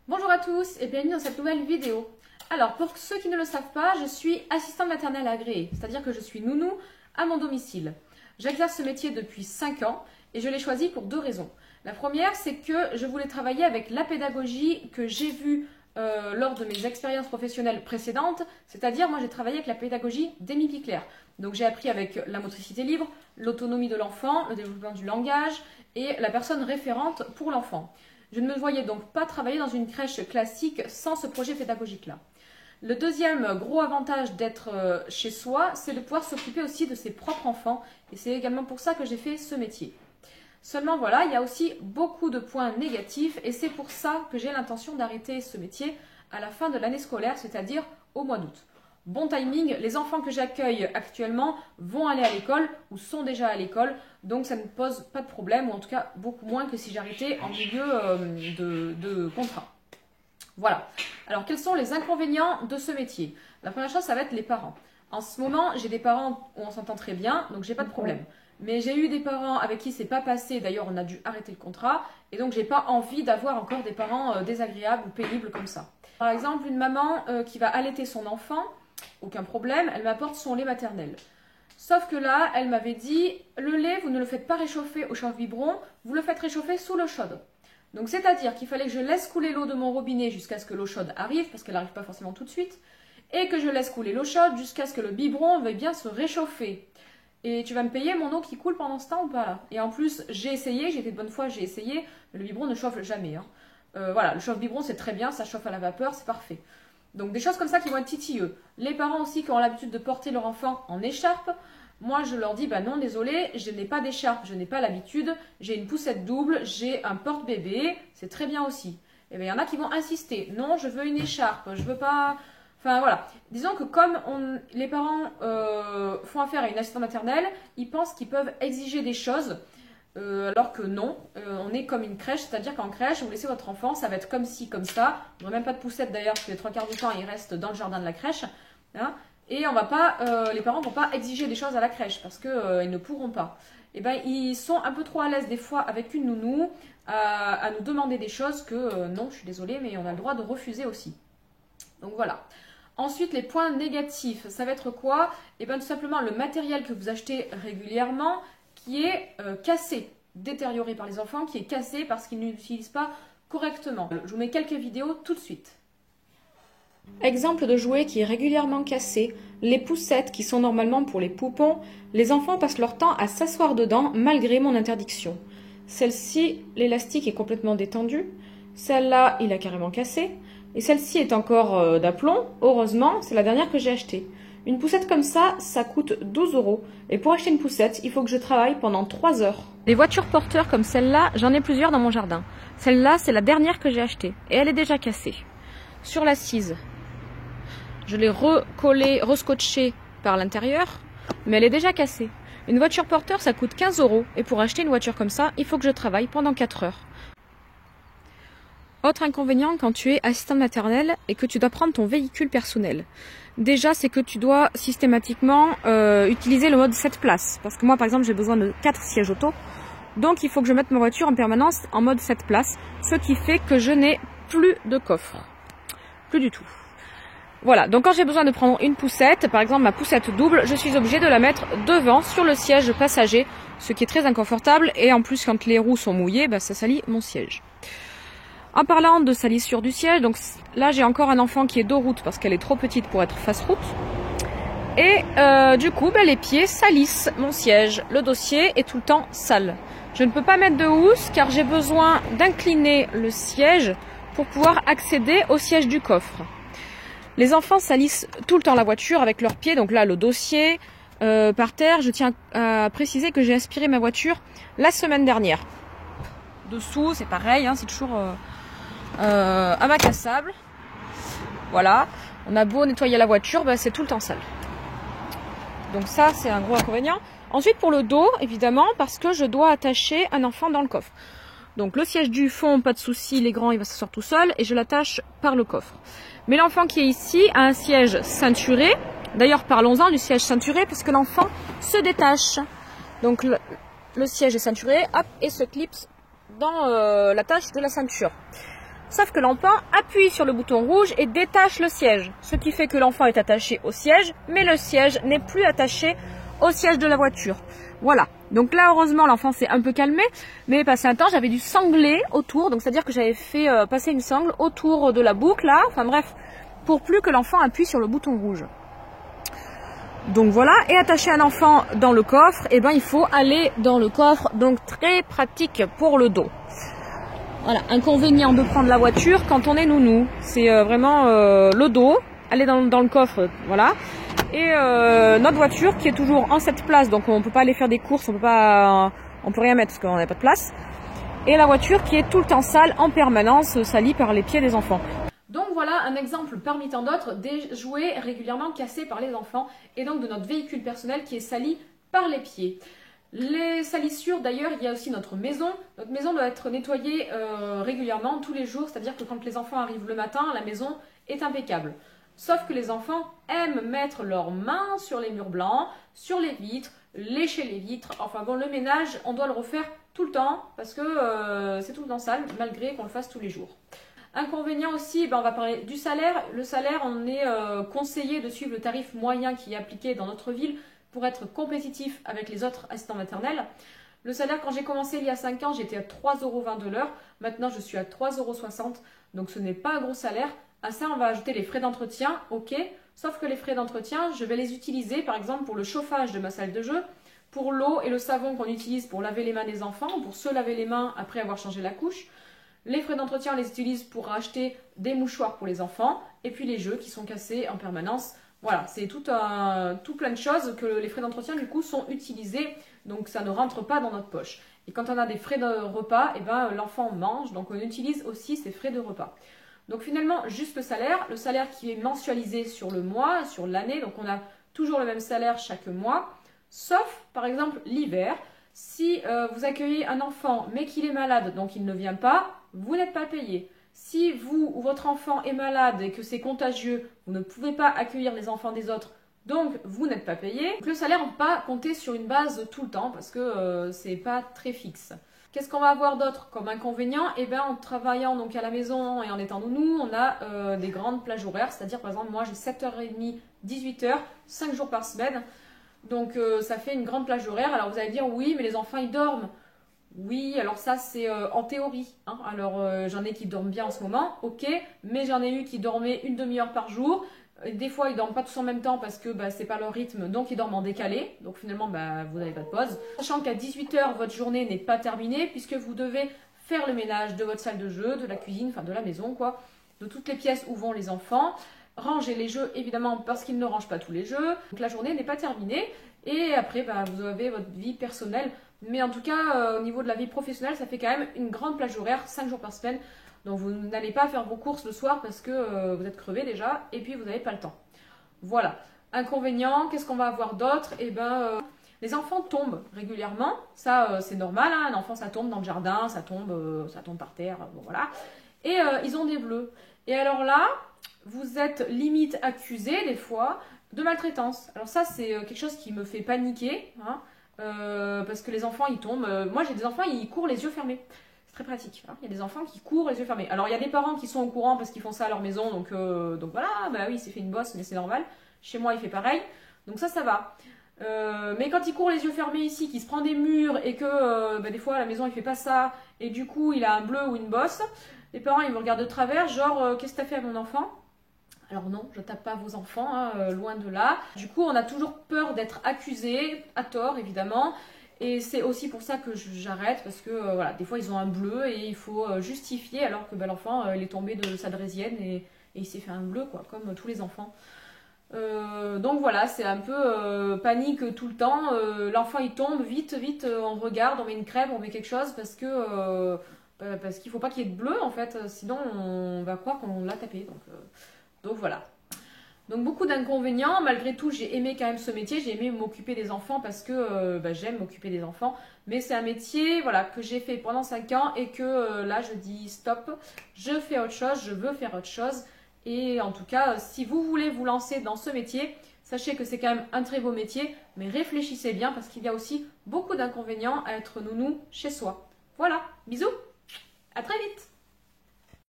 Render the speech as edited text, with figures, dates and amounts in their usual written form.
Bonjour à tous et bienvenue dans cette nouvelle vidéo. Alors pour ceux qui ne le savent pas, je suis assistante maternelle agréée, c'est-à-dire que je suis nounou à mon domicile. J'exerce ce métier depuis 5 ans et je l'ai choisi pour 2 raisons. La première, c'est que je voulais travailler avec la pédagogie que j'ai vue lors de mes expériences professionnelles précédentes, c'est-à-dire moi j'ai travaillé avec la pédagogie d'Amy Pickler. Donc j'ai appris avec la motricité libre, l'autonomie de l'enfant, le développement du langage et la personne référente pour l'enfant. Je ne me voyais donc pas travailler dans une crèche classique sans ce projet pédagogique-là. Le deuxième gros avantage d'être chez soi, c'est de pouvoir s'occuper aussi de ses propres enfants et c'est également pour ça que j'ai fait ce métier. Seulement voilà, il y a aussi beaucoup de points négatifs et c'est pour ça que j'ai l'intention d'arrêter ce métier à la fin de l'année scolaire, c'est-à-dire au mois d'août. Bon timing, les enfants que j'accueille actuellement vont aller à l'école ou sont déjà à l'école, donc ça ne pose pas de problème, ou en tout cas beaucoup moins que si j'arrêtais en milieu de contrat. Voilà. Alors quels sont les inconvénients de ce métier? La première chose, ça va être les parents. En ce moment, j'ai des parents où on s'entend très bien, donc j'ai pas de problème. Mais j'ai eu des parents avec qui c'est pas passé, d'ailleurs on a dû arrêter le contrat, et donc j'ai pas envie d'avoir encore des parents désagréables ou pénibles comme ça. Par exemple, une maman qui va allaiter son enfant, aucun problème, elle m'apporte son lait maternel. Sauf que là, elle m'avait dit, le lait, vous ne le faites pas réchauffer au chauffe-biberon, vous le faites réchauffer sous l'eau chaude. Donc c'est-à-dire qu'il fallait que je laisse couler l'eau de mon robinet jusqu'à ce que l'eau chaude arrive, parce qu'elle n'arrive pas forcément tout de suite, et que je laisse couler l'eau chaude jusqu'à ce que le biberon veuille bien se réchauffer. Et tu vas me payer mon eau qui coule pendant ce temps ou pas là? Et en plus, j'ai essayé, j'étais de bonne foi, j'ai essayé, mais le biberon ne chauffe jamais. Voilà, le chauffe-biberon c'est très bien, ça chauffe à la vapeur, c'est parfait. Donc des choses comme ça qui vont être titilleux. Les parents aussi qui ont l'habitude de porter leur enfant en écharpe, moi je leur dis, bah non désolé, je n'ai pas d'écharpe, je n'ai pas l'habitude, j'ai une poussette double, j'ai un porte-bébé, c'est très bien aussi. Et bien il y en a qui vont insister, non je veux une écharpe, je veux pas... Enfin voilà, disons que comme les parents font affaire à une assistante maternelle, ils pensent qu'ils peuvent exiger des choses, alors que non, on est comme une crèche, c'est-à-dire qu'en crèche, vous laissez votre enfant, ça va être comme ci, comme ça. On n'a même pas de poussette d'ailleurs, parce que les 3/4 du temps, il reste dans le jardin de la crèche. Hein, et on va pas, les parents ne vont pas exiger des choses à la crèche, parce qu'ils ne pourront pas. Et ben, ils sont un peu trop à l'aise des fois avec une nounou, à nous demander des choses que non, je suis désolée, mais on a le droit de refuser aussi. Donc voilà. Ensuite, les points négatifs, ça va être quoi? Et bien tout simplement le matériel que vous achetez régulièrement qui est cassé, détérioré par les enfants, qui est cassé parce qu'ils ne l'utilisent pas correctement. Je vous mets quelques vidéos tout de suite. Exemple de jouet qui est régulièrement cassé, les poussettes qui sont normalement pour les poupons, les enfants passent leur temps à s'asseoir dedans malgré mon interdiction. Celle-ci, l'élastique est complètement détendu, celle-là, il a carrément cassé. Et celle-ci est encore d'aplomb, heureusement, c'est la dernière que j'ai achetée. Une poussette comme ça coûte 12 €. Et pour acheter une poussette, il faut que je travaille pendant 3 heures. Les voitures porteurs comme celle-là, j'en ai plusieurs dans mon jardin. Celle-là, c'est la dernière que j'ai achetée. Et elle est déjà cassée. Sur l'assise, je l'ai recollée, rescotchée par l'intérieur, mais elle est déjà cassée. Une voiture porteur, ça coûte 15 €. Et pour acheter une voiture comme ça, il faut que je travaille pendant 4 heures. Autre inconvénient quand tu es assistante maternelle et que tu dois prendre ton véhicule personnel. Déjà, c'est que tu dois systématiquement utiliser le mode 7 places. Parce que moi, par exemple, j'ai besoin de 4 sièges auto. Donc, il faut que je mette ma voiture en permanence en mode 7 places. Ce qui fait que je n'ai plus de coffre. Plus du tout. Voilà, donc quand j'ai besoin de prendre une poussette, par exemple ma poussette double, je suis obligée de la mettre devant sur le siège passager. Ce qui est très inconfortable. Et en plus, quand les roues sont mouillées, bah, ça salit mon siège. En parlant de salissure du siège, donc là j'ai encore un enfant qui est dos route parce qu'elle est trop petite pour être face route. Et du coup, les pieds salissent mon siège. Le dossier est tout le temps sale. Je ne peux pas mettre de housse car j'ai besoin d'incliner le siège pour pouvoir accéder au siège du coffre. Les enfants salissent tout le temps la voiture avec leurs pieds. Donc là, le dossier par terre. Je tiens à préciser que j'ai aspiré ma voiture la semaine dernière. Dessous, c'est pareil, c'est toujours... un bac à sable. Voilà. On a beau nettoyer la voiture, c'est tout le temps sale. Donc ça, c'est un gros inconvénient. Ensuite, pour le dos, évidemment, parce que je dois attacher un enfant dans le coffre. Donc le siège du fond, pas de souci, il est grand, il va s'asseoir tout seul, et je l'attache par le coffre. Mais l'enfant qui est ici a un siège ceinturé. D'ailleurs, parlons-en du siège ceinturé, parce que l'enfant se détache. Donc le siège est ceinturé, hop, et se clipse dans l'attache de la ceinture. Sauf que l'enfant appuie sur le bouton rouge et détache le siège. Ce qui fait que l'enfant est attaché au siège, mais le siège n'est plus attaché au siège de la voiture. Voilà. Donc là, heureusement, l'enfant s'est un peu calmé. Mais passé un temps, j'avais dû sangler autour. Donc c'est-à-dire que j'avais fait passer une sangle autour de la boucle, là. Enfin bref, pour plus que l'enfant appuie sur le bouton rouge. Donc voilà, et attacher un enfant dans le coffre, eh ben il faut aller dans le coffre, donc très pratique pour le dos. Voilà, inconvénient de prendre la voiture quand on est nounou, c'est vraiment le dos, aller dans le coffre, voilà. Et notre voiture qui est toujours en 7 places, donc on peut pas aller faire des courses, on peut rien mettre parce qu'on n'a pas de place. Et la voiture qui est tout le temps sale, en permanence, salie par les pieds des enfants. Donc voilà un exemple parmi tant d'autres des jouets régulièrement cassés par les enfants et donc de notre véhicule personnel qui est sali par les pieds. Les salissures, d'ailleurs, il y a aussi notre maison. Notre maison doit être nettoyée régulièrement, tous les jours, c'est-à-dire que quand les enfants arrivent le matin, la maison est impeccable. Sauf que les enfants aiment mettre leurs mains sur les murs blancs, sur les vitres, lécher les vitres. Enfin bon, le ménage, on doit le refaire tout le temps parce que c'est tout le temps sale, malgré qu'on le fasse tous les jours. Inconvénient aussi, on va parler du salaire. Le salaire, on est conseillé de suivre le tarif moyen qui est appliqué dans notre ville pour être compétitif avec les autres assistants maternels. Le salaire, quand j'ai commencé il y a 5 ans, j'étais à 3,20 € de l'heure. Maintenant, je suis à 3,60 €. Donc, ce n'est pas un gros salaire. À ça, on va ajouter les frais d'entretien, ok. Sauf que les frais d'entretien, je vais les utiliser, par exemple, pour le chauffage de ma salle de jeu, pour l'eau et le savon qu'on utilise pour laver les mains des enfants, pour se laver les mains après avoir changé la couche. Les frais d'entretien, on les utilise pour acheter des mouchoirs pour les enfants. Et puis les jeux qui sont cassés en permanence. Voilà, c'est tout plein de choses que les frais d'entretien, du coup, sont utilisés. Donc ça ne rentre pas dans notre poche. Et quand on a des frais de repas, eh ben, l'enfant mange. Donc on utilise aussi ces frais de repas. Donc finalement, juste le salaire qui est mensualisé sur le mois, sur l'année. Donc on a toujours le même salaire chaque mois. Sauf, par exemple, l'hiver. Si vous accueillez un enfant mais qu'il est malade, donc il ne vient pas, vous n'êtes pas payé. Si vous ou votre enfant est malade et que c'est contagieux, vous ne pouvez pas accueillir les enfants des autres, donc vous n'êtes pas payé. Donc le salaire, on ne peut pas compter sur une base tout le temps parce que c'est pas très fixe. Qu'est-ce qu'on va avoir d'autre comme inconvénient? Eh bien, en travaillant donc à la maison et en étant nounou, on a des grandes plages horaires. C'est-à-dire, par exemple, moi j'ai 7h30, 18h, 5 jours par semaine. Donc ça fait une grande plage horaire. Alors vous allez dire, oui, mais les enfants, ils dorment. Oui, alors ça c'est en théorie. Hein. Alors j'en ai qui dorment bien en ce moment, ok. Mais j'en ai eu qui dormaient une demi-heure par jour. Des fois, ils dorment pas tous en même temps parce que c'est pas leur rythme, donc ils dorment en décalé. Donc finalement, vous n'avez pas de pause. Sachant qu'à 18h, votre journée n'est pas terminée puisque vous devez faire le ménage de votre salle de jeu, de la cuisine, enfin de la maison quoi, de toutes les pièces où vont les enfants. Ranger les jeux, évidemment, parce qu'ils ne rangent pas tous les jeux. Donc la journée n'est pas terminée. Et après, vous avez votre vie personnelle. Mais en tout cas, au niveau de la vie professionnelle, ça fait quand même une grande plage horaire, 5 jours par semaine. Donc vous n'allez pas faire vos courses le soir parce que vous êtes crevé déjà. Et puis vous n'avez pas le temps. Voilà. Inconvénient, qu'est-ce qu'on va avoir d'autre? Eh ben, les enfants tombent régulièrement. Ça, c'est normal. Hein. Un enfant, ça tombe dans le jardin, ça tombe par terre. Bon, voilà. Et ils ont des bleus. Et alors là, vous êtes limite accusé des fois de maltraitance. Alors ça, c'est quelque chose qui me fait paniquer, hein, parce que les enfants, ils tombent. Moi, j'ai des enfants, ils courent les yeux fermés. C'est très pratique. Hein. Il y a des enfants qui courent les yeux fermés. Alors, il y a des parents qui sont au courant parce qu'ils font ça à leur maison, donc voilà, oui, il s'est fait une bosse, mais c'est normal. Chez moi, il fait pareil. Donc ça va. Mais quand il court les yeux fermés ici, qu'il se prend des murs et que des fois à la maison il fait pas ça et du coup il a un bleu ou une bosse, les parents ils me regardent de travers genre qu'est-ce que t'as fait à mon enfant? Alors non, je tape pas vos enfants, hein, loin de là. Du coup on a toujours peur d'être accusé, à tort évidemment, et c'est aussi pour ça que j'arrête parce que voilà, des fois ils ont un bleu et il faut justifier alors que l'enfant il est tombé de sa draisienne et il s'est fait un bleu quoi, comme tous les enfants. Donc voilà, c'est un peu panique tout le temps. L'enfant il tombe, vite, on regarde, on met une crème, on met quelque chose parce qu'il faut pas qu'il y ait de bleu en fait, sinon on va croire qu'on l'a tapé. Donc voilà. Donc beaucoup d'inconvénients, malgré tout j'ai aimé quand même ce métier, j'ai aimé m'occuper des enfants parce que j'aime m'occuper des enfants. Mais c'est un métier voilà, que j'ai fait pendant 5 ans et que là je dis stop, je fais autre chose, je veux faire autre chose. Et en tout cas, si vous voulez vous lancer dans ce métier, sachez que c'est quand même un très beau métier, mais réfléchissez bien parce qu'il y a aussi beaucoup d'inconvénients à être nounou chez soi. Voilà, bisous, à très vite!